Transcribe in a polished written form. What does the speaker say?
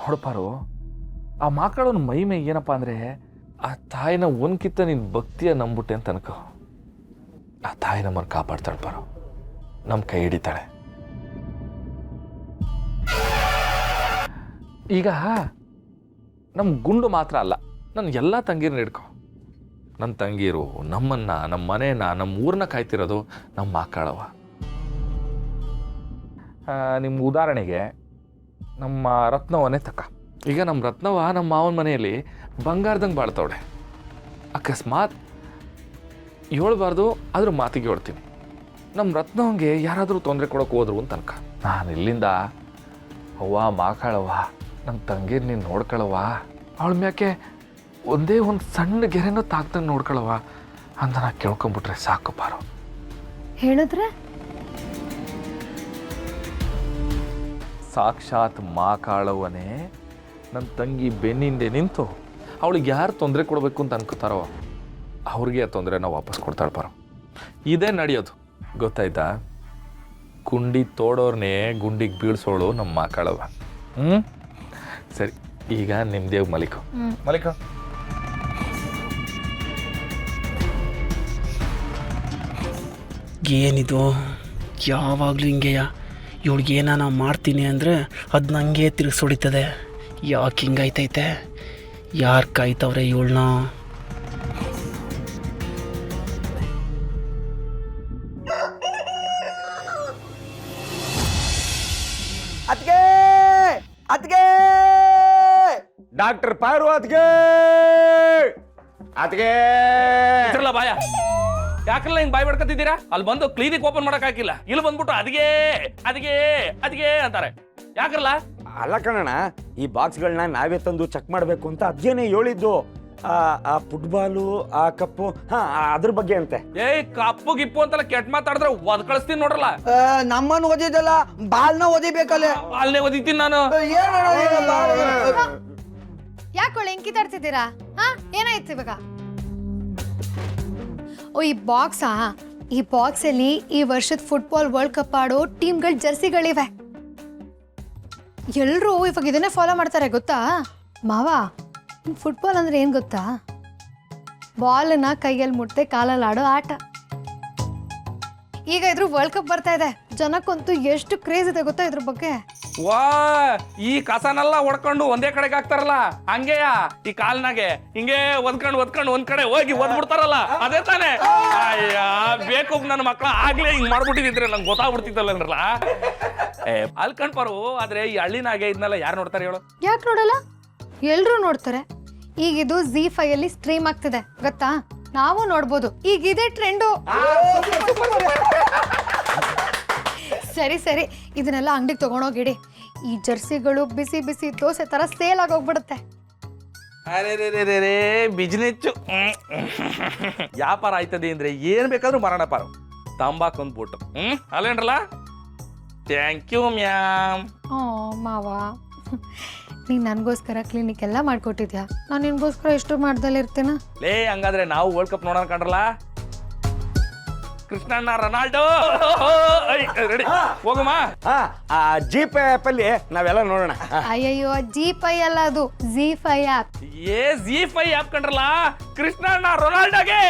ನೋಡಪಾರು, ಆ ಮಕ್ಕಳನ್ನ ಮೈ ಏನಪ್ಪ ಅಂದರೆ ಆ ತಾಯಿನ ಒಂದ್ಕಿತ್ತ ನೀನು ಭಕ್ತಿಯ ನಂಬಿಟ್ಟೆ ಅಂತ ಅನ್ಕೋ. ಆ ತಾಯಿ ನಮ್ಮನ್ನು ಕಾಪಾಡ್ತಾಳೆ ಪಾರು, ನಮ್ಮ ಕೈ ಹಿಡಿತಾಳೆ. ಈಗ ನಮ್ಮ ಗುಂಡು ಮಾತ್ರ ಅಲ್ಲ, ನನ್ನ ಎಲ್ಲ ತಂಗೀರನ್ನ ಹಿಡ್ಕೊ. ನನ್ನ ತಂಗೀರು ನಮ್ಮನ್ನ, ನಮ್ಮ ಮನೇನ, ನಮ್ಮ ಊರನ್ನ ಕಾಯ್ತಿರೋದು ನಮ್ಮ ಮಕ್ಕಳವ. ನಿಮ್ಮ ಉದಾಹರಣೆಗೆ ನಮ್ಮ ರತ್ನವನ್ನೇ ತಕ್ಕ. ಈಗ ನಮ್ಮ ರತ್ನವ ನಮ್ಮ ಮಾವನ ಮನೆಯಲ್ಲಿ ಬಂಗಾರದಂಗೆ ಬಾಳ್ತವಳೆ. ಅಕಸ್ಮಾತ್ ಹೇಳ್ಬಾರ್ದು, ಅದ್ರ ಮಾತಿಗೆ ಹೇಳ್ತೀನಿ. ನಮ್ಮ ರತ್ನವಂಗೆ ಯಾರಾದರೂ ತೊಂದರೆ ಕೊಡೋಕೆ ಹೋದ್ರು ಅಂತ ಅನ್ಕ. ನಾನು ಇಲ್ಲಿಂದ ಅವ್ವ ಮಾಕಾಳವ್ವ, ನಮ್ಮ ತಂಗೀರು ನೀನು ನೋಡ್ಕೊಳವ್ವ, ಅವಳ ಮ್ಯಾಕೆ ಒಂದೇ ಒಂದು ಸಣ್ಣ ಗೆರೆನೂ ತಾಗ್ದಂಗೆ ನೋಡ್ಕೊಳವ್ವ ಅಂತ ನಾ ಕೇಳ್ಕೊಂಬಿಟ್ರೆ ಸಾಕು ಪಾರು. ಹೇಳಿದ್ರೆ ಸಾಕ್ಷಾತ್ ಮಾಕಾಳವ್ವನೇ ನನ್ನ ತಂಗಿ ಬೆನ್ನಿಂದೆ ನಿಂತು ಅವಳಿಗೆ ಯಾರು ತೊಂದರೆ ಕೊಡಬೇಕು ಅಂತ ಅನ್ಕೋತಾರೋ ಅವ್ರಿಗೆ ಆ ತೊಂದರೆನ ವಾಪಸ್ ಕೊಡ್ತಾಳೆ ಪಾರು. ಇದೇ ನಡೆಯೋದು, ಗೊತ್ತಾಯ್ತಾ? ಗುಂಡಿ ತೋಡೋರ್ನೇ ಗುಂಡಿಗೆ ಬೀಳ್ಸೋಳು ನಮ್ಮ ಮಾಕಾಳವ್ವ. ಸರಿ, ಈಗ ನಿಮ್ದೇ ಮಲಿಕ. ಏನಿದು ಯಾವಾಗಲೂ ಹಿಂಗೆಯ? ಇವಳಿಗೆ ಏನಾನ ಮಾಡ್ತೀನಿ ಅಂದರೆ ಅದು ನಂಗೆ ತಿರುಗಿಸೊಡಿತದೆ. ಯಾಕೆ ಹಿಂಗೈತೈತೆ? ಯಾರು ಕಾಯ್ತವ್ರೆ ಇವಳನ್ನ? ಅದ್ಗೆ ಅದ್ಗೆ ಡಾಕ್ಟರ್ ಪಾರು ಅದ್ಗೆ ಅದ್ಗೆ ಇದ್ರಲ್ಲ ಬಾಯ, ಯಾಕಲ್ಲ ಹಿಂಗ್ ಬಾಯ್ ಬಡ್ಕತ್ತಿದ್ದೀರಾ? ಅಲ್ಲಿ ಬಂದು ಕ್ಲಿನಿಕ್ ಓಪನ್ ಮಾಡಕ್ ಹಾಕಿಲ್ಲ, ಇಲ್ಲಿ ಬಂದ್ಬಿಟ್ಟು ಅದಿಗೆ ಅದಿಗೆ ಅದಿಗೆ ಅಂತಾರೆ. ಯಾಕಲ್ಲ? ಅಲ್ಲ ಕಣಣ್ಣ, ಈ ಬಾಕ್ಸ್ಗಳನ್ನ ನಾವೇ ತಂದು ಚೆಕ್ ಮಾಡಬೇಕು ಅಂತ ಅದ್ಗೇನೆ ಹೇಳಿದ್ದು. ಆ ಫುಟ್ಬಾಲು, ಆ ಕಪ್ಪು, ಅದ್ರ ಬಗ್ಗೆ ಅಂತೆ. ಕಪ್ಪು ಗಿಪ್ಪು ಅಂತೆಲ್ಲ ಕೆಟ್ಟ ಮಾತಾಡಿದ್ರೆ ಒದ್ ಕಳಿಸ್ತೀನಿ ನೋಡ್ರಲ್ಲ. ನಮ್ಮನ್ನು ಓದಿದಲ್ಲ, ಬಾಲ್ನ ಓದಿಬೇಕಲ್ಲ. ಅಲ್ಲೇ ಓದಿತೀನಿ ನಾನು. ಯಾಕೊಳ್ಳೆ ಹೆಂಗ್ ಕಿತ್ತಾಡ್ತಿದ್ದೀರಾ? ಏನಾಯ್ತು ಇವಾಗ? ಓ, ಈ ಬಾಕ್ಸಾ? ಈ ಬಾಕ್ಸ್ ಅಲ್ಲಿ ಈ ವರ್ಷದ ಫುಟ್ಬಾಲ್ ವರ್ಲ್ಡ್ ಕಪ್ ಆಡೋ ಟೀಮ್ಗಳ ಜರ್ಸಿಗಳಿವೆ. ಎಲ್ರೂ ಇವಾಗ ಇದನ್ನೇ ಫಾಲೋ ಮಾಡ್ತಾರೆ, ಗೊತ್ತಾ ಮಾವ? ಫುಟ್ಬಾಲ್ ಅಂದ್ರೆ ಏನ್ ಗೊತ್ತಾ? ಬಾಲ್ನ ಕೈಯಲ್ಲಿ ಮುಟ್ತೆ ಕಾಲಲ್ಲಿ ಆಡೋ ಆಟ. ಈಗ ಇದ್ರ ವರ್ಲ್ಡ್ ಕಪ್ ಬರ್ತಾ ಇದೆ, ಜನಕ್ಕಂತೂ ಎಷ್ಟು ಕ್ರೇಜ್ ಇದೆ ಗೊತ್ತಾ ಇದ್ರ ಬಗ್ಗೆ. ವಾ, ಈ ಕಸನೆಲ್ಲ ಹೊಡ್ಕೊಂಡು ಒಂದೇ ಕಡೆಗೆ ಹಾಕ್ತಾರಲ್ಲ, ಹಂಗೆಯ ಈ ಕಾಲ್ನಾಗೆ ಹಿಂಗೆ ಒದ್ಕೊಂಡು ಒಂದ್ ಕಡೆ ಹೋಗಿ ಒದ್ಬಿಡ್ತಾರಲ್ಲ, ಅದೇ ತಾನೆ? ಅಯ್ಯ, ಬೇಕು ನನ್ನ ಮಕ್ಳ ಆಗ್ಲೇ ಹಿಂಗ್ ಮಾಡ್ಬಿಟ್ಟಿದ್ರೆ ನಂಗೆ ಗೊತ್ತಾಗ್ಬಿಡ್ತಿದ್ದಲ್ಲ. ಅಲ್ಲಿ ಕಣ್ಪಾರು. ಆದ್ರೆ ಈ ಹಳ್ಳಿನಾಗೆ ಇದನ್ನೆಲ್ಲ ಯಾರು ನೋಡ್ತಾರೆ ಹೇಳು? ಯಾಕೆ ನೋಡಲ್ಲ? ಎಲ್ರೂ ನೋಡ್ತಾರೆ. ಈಗ ಇದು ZEE5 ಅಲ್ಲಿ ಸ್ಟ್ರೀಮ್ ಆಗ್ತಿದೆ, ಗೊತ್ತಾ? ನಾವು ನೋಡ್ಬೋದು. ಈಗ ಇದೇ ಟ್ರೆಂಡು. ಸರಿ ಸರಿ, ಇದನ್ನೆಲ್ಲ ಅಂಗಡಿಗೆ ತಗೊಂಡೋಗಿಡಿ. ಈ ಜರ್ಸಿಗಳು ಬಿಸಿ ಬಿಸಿ ದೋಸೆ ತರ ಸೇಲ್ ಆಗೋಗ್ಬಿಡುತ್ತೆ. ಅರೆ ಬಿಸ್ನೆಸ್ ವ್ಯಾಪಾರ ಆಯ್ತದೆ ಅಂದ್ರೆ ಏನ್ ಬೇಕಾದ್ರೂ ಮಾರಾಣ ಪಾರು. ತಂಬಾಕು ಅಂದ್ಬಿಟ್ಟು ಅಲ್ಲೇನ್ರಲ್ಲ. Thank you ma'am. ಮಾವ, ನೀನ್ ನನ್ಗೋಸ್ಕರ ಕ್ಲಿನಿಕ್ ಎಲ್ಲ ಮಾಡ್ಕೊಟ್ಟಿದ್ಯಾ, ನಾನು ನಿನ್ಗೋಸ್ಕರ ಎಷ್ಟು ಮಾಡ್ದಲ್ಲ ಇರ್ತೇನ? ಹಂಗಾದ್ರೆ ನಾವು ವರ್ಲ್ಡ್ ಕಪ್ ನೋಡೋಣ ಕಂಡ್ರಲ್ಲ. ಕೃಷ್ಣಣ್ಣ, ರೊನಾಲ್ಡೋ ರೆಡಿ, ಹೋಗಮ್ಮ. ಜೀಪ್ ಆ್ಯಪ್ ಅಲ್ಲಿ ನಾವೆಲ್ಲ ನೋಡೋಣ. ಅಯ್ಯಯ್ಯೋ, ZEE5 ಅಲ್ಲ, ಅದು ZEE5 app. ZEE5 app ಕಂಡ್ರಲ್ಲ. Krishnanna ರೊನಾಲ್ಡೋಗೆ